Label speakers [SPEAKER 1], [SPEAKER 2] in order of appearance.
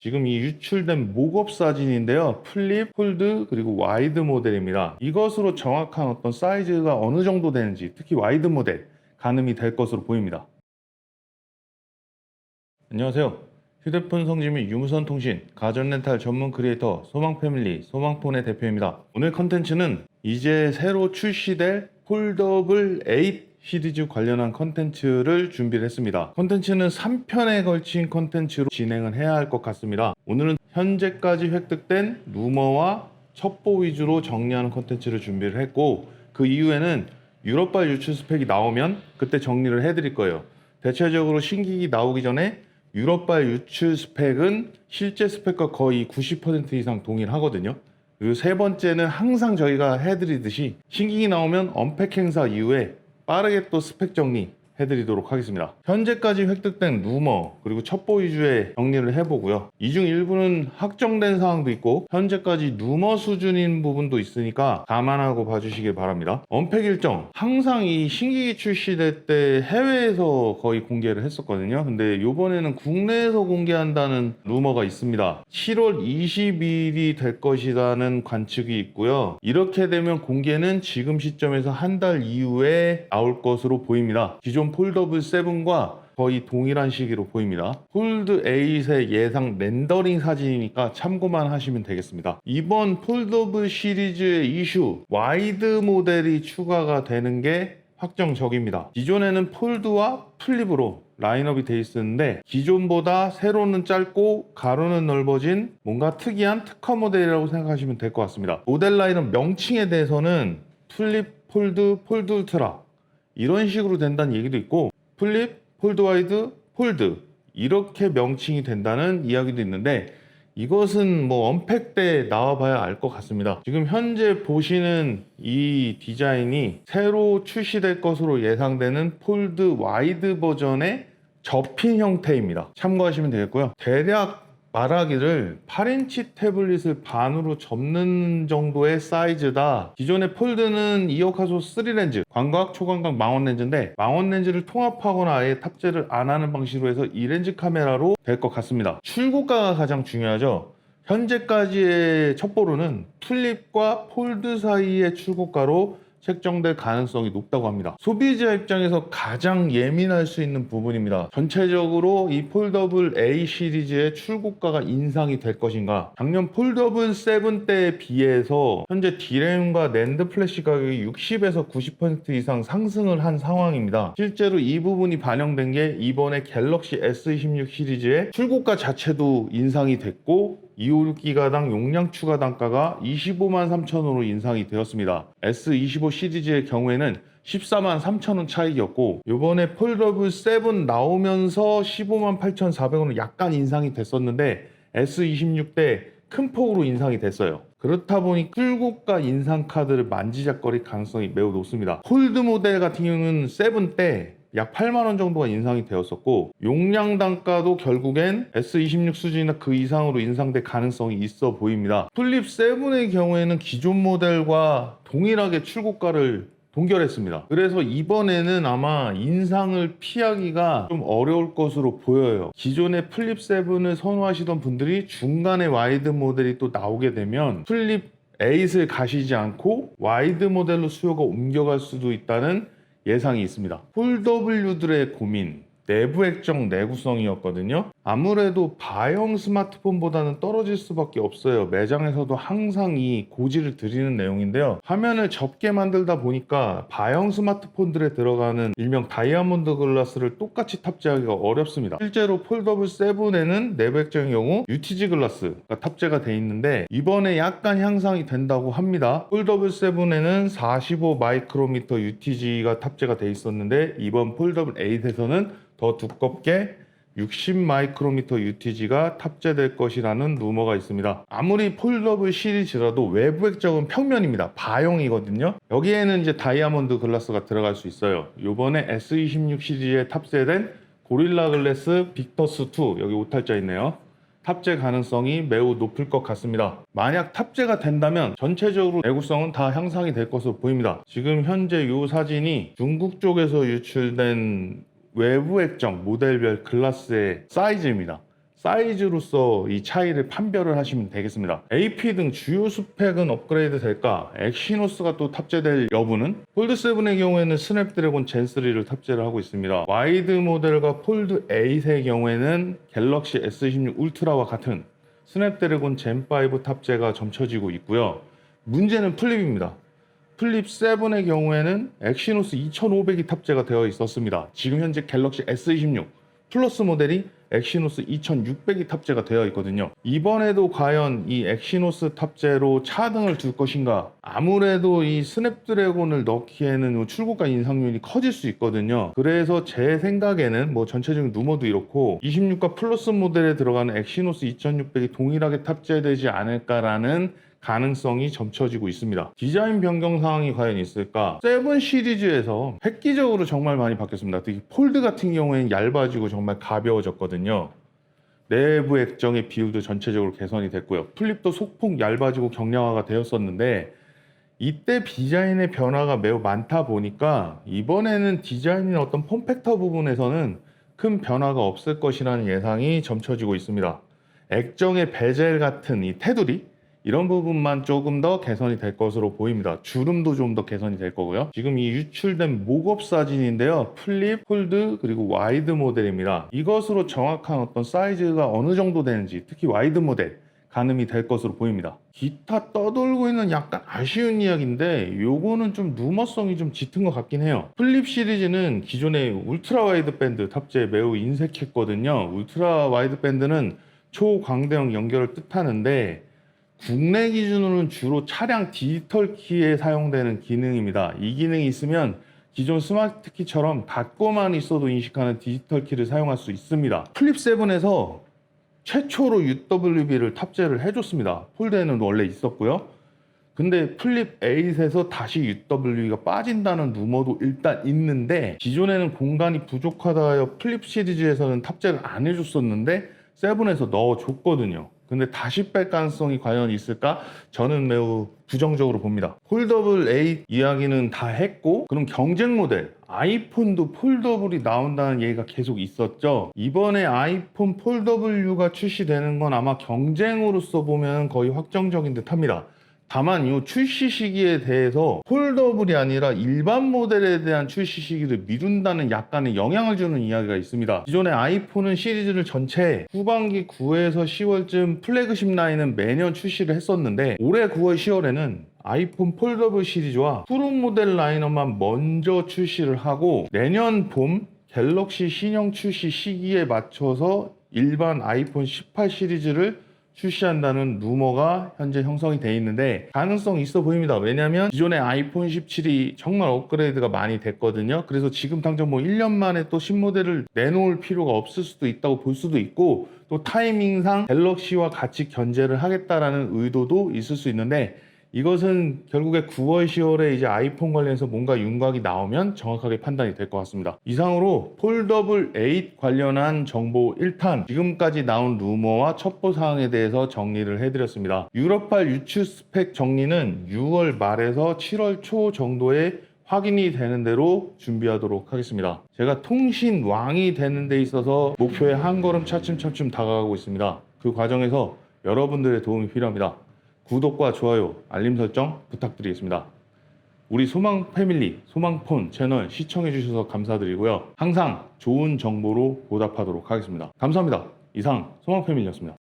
[SPEAKER 1] 지금 이 유출된 목업 사진인데요. 플립, 폴드, 그리고 와이드 모델입니다. 이것으로 정확한 어떤 사이즈가 어느 정도 되는지, 특히 와이드 모델 가늠이 될 것으로 보입니다. 안녕하세요. 휴대폰 성지 및 유무선 통신, 가전 렌탈 전문 크리에이터 소망패밀리 소망폰의 대표입니다. 오늘 컨텐츠는 이제 새로 출시될 폴더블 8 시리즈 관련한 컨텐츠를 준비를 했습니다. 컨텐츠는 3편에 걸친 컨텐츠로 진행을 해야 할 것 같습니다. 오늘은 현재까지 획득된 루머와 첩보 위주로 정리하는 컨텐츠를 준비를 했고, 그 이후에는 유럽발 유출 스펙이 나오면 그때 정리를 해드릴 거예요. 대체적으로 신기기 나오기 전에 유럽발 유출 스펙은 실제 스펙과 거의 90% 이상 동일하거든요. 그리고 세 번째는 항상 저희가 해드리듯이 신기기 나오면 언팩 행사 이후에 빠르게 또 스펙 정리 해드리도록 하겠습니다. 현재까지 획득된 루머 그리고 첩보 위주의 정리를 해보고요. 이 중 일부는 확정된 사항도 있고 현재까지 루머 수준인 부분도 있으니까 감안하고 봐주시길 바랍니다. 언팩 일정, 항상 이 신기기 출시될 때 해외에서 거의 공개를 했었거든요. 근데 이번에는 국내에서 공개한다는 루머가 있습니다. 7월 20일이 될 것이라는 관측이 있고요. 이렇게 되면 공개는 지금 시점에서 한 달 이후에 나올 것으로 보입니다. 기존 폴더블 7과 거의 동일한 시기로 보입니다. 폴드 8의 예상 렌더링 사진이니까 참고만 하시면 되겠습니다. 이번 폴더블 시리즈의 이슈 와이드 모델이 추가가 되는 게 확정적입니다. 기존에는 폴드와 플립으로 라인업이 되어 있었는데 기존보다 세로는 짧고 가로는 넓어진 뭔가 특이한 특화 모델이라고 생각하시면 될 것 같습니다. 모델 라인업 명칭에 대해서는 플립, 폴드, 폴드 울트라 이런 식으로 된다는 얘기도 있고, 플립, 폴드 와이드, 폴드 이렇게 명칭이 된다는 이야기도 있는데, 이것은 뭐 언팩 때 나와봐야 알 것 같습니다. 지금 현재 보시는 이 디자인이 새로 출시될 것으로 예상되는 폴드 와이드 버전의 접힌 형태입니다. 참고하시면 되겠고요. 대략 말하기를 8인치 태블릿을 반으로 접는 정도의 사이즈다. 기존의 폴드는 2억 화소 3렌즈, 광각, 초광각, 망원 렌즈인데 망원 렌즈를 통합하거나 아예 탑재를 안 하는 방식으로 해서 2렌즈 카메라로 될 것 같습니다. 출고가가 가장 중요하죠. 현재까지의 첩보로는 플립과 폴드 사이의 출고가로 책정될 가능성이 높다고 합니다. 소비자 입장에서 가장 예민할 수 있는 부분입니다. 전체적으로 이 폴더블 A 시리즈의 출고가가 인상이 될 것인가. 작년 폴더블 7 때에 비해서 현재 D램과 낸드 플래시 가격이 60에서 90% 이상 상승을 한 상황입니다. 실제로 이 부분이 반영된 게 이번에 갤럭시 S26 시리즈의 출고가 자체도 인상이 됐고 256기가당 용량 추가 단가가 253,000원으로 0 인상이 되었습니다. S25 시리즈의 경우에는 143,000원 차익이었고 이번에 폴더블 7 나오면서 158,400원은 약간 인상이 됐었는데 S26 때 큰 폭으로 인상이 됐어요. 그렇다 보니 출고가 인상 카드를 만지작거릴 가능성이 매우 높습니다. 폴드 모델 같은 경우는 7 때 약 8만원 정도가 인상이 되었었고 용량 단가도 결국엔 S26 수준이나 그 이상으로 인상될 가능성이 있어 보입니다. 플립 7의 경우에는 기존 모델과 동일하게 출고가를 동결했습니다. 그래서 이번에는 아마 인상을 피하기가 좀 어려울 것으로 보여요. 기존의 플립 7을 선호하시던 분들이 중간에 와이드 모델이 또 나오게 되면 플립 8을 가시지 않고 와이드 모델로 수요가 옮겨갈 수도 있다는 예상이 있습니다. 폴더블유들의 고민, 내부 액정 내구성이었거든요. 아무래도 바형 스마트폰보다는 떨어질 수밖에 없어요. 매장에서도 항상 이 고지를 드리는 내용인데요. 화면을 접게 만들다 보니까 바형 스마트폰들에 들어가는 일명 다이아몬드 글라스를 똑같이 탑재하기가 어렵습니다. 실제로 폴더블 7에는 내부 액정의 경우 UTG 글라스가 탑재가 되어 있는데 이번에 약간 향상이 된다고 합니다. 폴더블 7에는 45 마이크로미터 UTG가 탑재가 되어 있었는데 이번 폴더블 8에서는 더 두껍게 60 마이크로미터 UTG가 탑재될 것이라는 루머가 있습니다. 아무리 폴더블 시리즈라도 외부 액정은 평면입니다. 바형이거든요. 여기에는 이제 다이아몬드 글라스가 들어갈 수 있어요. 이번에 S26 시리즈에 탑재된 고릴라 글래스 빅터스 2, 여기 오탈자 있네요. 탑재 가능성이 매우 높을 것 같습니다. 만약 탑재가 된다면 전체적으로 내구성은 다 향상이 될 것으로 보입니다. 지금 현재 이 사진이 중국 쪽에서 유출된 외부 액정 모델별 글라스의 사이즈입니다. 사이즈로서 이 차이를 판별을 하시면 되겠습니다. AP 등 주요 스펙은 업그레이드 될까? 엑시노스가 또 탑재될 여부는? 폴드7의 경우에는 스냅드래곤 젠3를 탑재를 하고 있습니다. 와이드 모델과 폴드8의 경우에는 갤럭시 S16 울트라와 같은 스냅드래곤 젠5 탑재가 점쳐지고 있고요. 문제는 플립입니다. 플립 7의 경우에는 엑시노스 2500이 탑재가 되어 있었습니다. 지금 현재 갤럭시 S26 플러스 모델이 엑시노스 2600이 탑재가 되어 있거든요. 이번에도 과연 이 엑시노스 탑재로 차등을 둘 것인가? 아무래도 이 스냅드래곤을 넣기에는 출고가 인상률이 커질 수 있거든요. 그래서 제 생각에는 뭐 전체적인 루머도 이렇고 26과 플러스 모델에 들어가는 엑시노스 2600이 동일하게 탑재되지 않을까라는 가능성이 점쳐지고 있습니다. 디자인 변경 사항이 과연 있을까? 7 시리즈에서 획기적으로 정말 많이 바뀌었습니다. 특히 폴드 같은 경우에는 얇아지고 정말 가벼워졌거든요. 내부 액정의 비율도 전체적으로 개선이 됐고요. 플립도 소폭 얇아지고 경량화가 되었었는데 이때 디자인의 변화가 매우 많다 보니까 이번에는 디자인이나 어떤 폼팩터 부분에서는 큰 변화가 없을 것이라는 예상이 점쳐지고 있습니다. 액정의 베젤 같은 이 테두리 이런 부분만 조금 더 개선이 될 것으로 보입니다. 주름도 좀 더 개선이 될 거고요. 지금 이 유출된 목업 사진인데요. 플립, 폴드, 그리고 와이드 모델입니다. 이것으로 정확한 어떤 사이즈가 어느 정도 되는지, 특히 와이드 모델 가늠이 될 것으로 보입니다. 기타 떠돌고 있는 약간 아쉬운 이야기인데 요거는 좀 루머성이 좀 짙은 것 같긴 해요. 플립 시리즈는 기존의 울트라 와이드 밴드 탑재에 매우 인색했거든요. 울트라 와이드 밴드는 초광대형 연결을 뜻하는데 국내 기준으로는 주로 차량 디지털 키에 사용되는 기능입니다. 이 기능이 있으면 기존 스마트 키처럼 닫고만 있어도 인식하는 디지털 키를 사용할 수 있습니다. 플립 7에서 최초로 UWB를 탑재를 해줬습니다. 폴드에는 원래 있었고요. 근데 플립 8에서 다시 UWB가 빠진다는 루머도 일단 있는데 기존에는 공간이 부족하다 하여 플립 시리즈에서는 탑재를 안 해줬었는데 7에서 넣어줬거든요. 근데 다시 뺄 가능성이 과연 있을까? 저는 매우 부정적으로 봅니다. 폴더블 8 이야기는 다 했고 그럼 경쟁 모델 아이폰도 폴더블이 나온다는 얘기가 계속 있었죠. 이번에 아이폰 폴더블U가 출시되는 건 아마 경쟁으로서 보면 거의 확정적인 듯 합니다. 다만 이 출시 시기에 대해서 폴더블이 아니라 일반 모델에 대한 출시 시기를 미룬다는 약간의 영향을 주는 이야기가 있습니다. 기존의 아이폰은 시리즈를 전체 후반기 9에서 10월쯤 플래그십 라인은 매년 출시를 했었는데 올해 9월 10월에는 아이폰 폴더블 시리즈와 프로 모델 라인업만 먼저 출시를 하고 내년 봄 갤럭시 신형 출시 시기에 맞춰서 일반 아이폰 18 시리즈를 출시한다는 루머가 현재 형성이 되어 있는데 가능성이 있어 보입니다. 왜냐하면 기존의 아이폰 17이 정말 업그레이드가 많이 됐거든요. 그래서 지금 당장 뭐 1년 만에 또 신모델을 내놓을 필요가 없을 수도 있다고 볼 수도 있고 또 타이밍상 갤럭시와 같이 견제를 하겠다라는 의도도 있을 수 있는데 이것은 결국에 9월, 10월에 이제 아이폰 관련해서 뭔가 윤곽이 나오면 정확하게 판단이 될 것 같습니다. 이상으로 폴더블 8 관련한 정보 1탄 지금까지 나온 루머와 첩보 사항에 대해서 정리를 해드렸습니다. 유럽발 유출 스펙 정리는 6월 말에서 7월 초 정도에 확인이 되는 대로 준비하도록 하겠습니다. 제가 통신 왕이 되는 데 있어서 목표에 한 걸음 차츰차츰 다가가고 있습니다. 그 과정에서 여러분들의 도움이 필요합니다. 구독과 좋아요, 알림 설정 부탁드리겠습니다. 우리 소망 패밀리, 소망폰 채널 시청해주셔서 감사드리고요. 항상 좋은 정보로 보답하도록 하겠습니다. 감사합니다. 이상 소망 패밀리였습니다.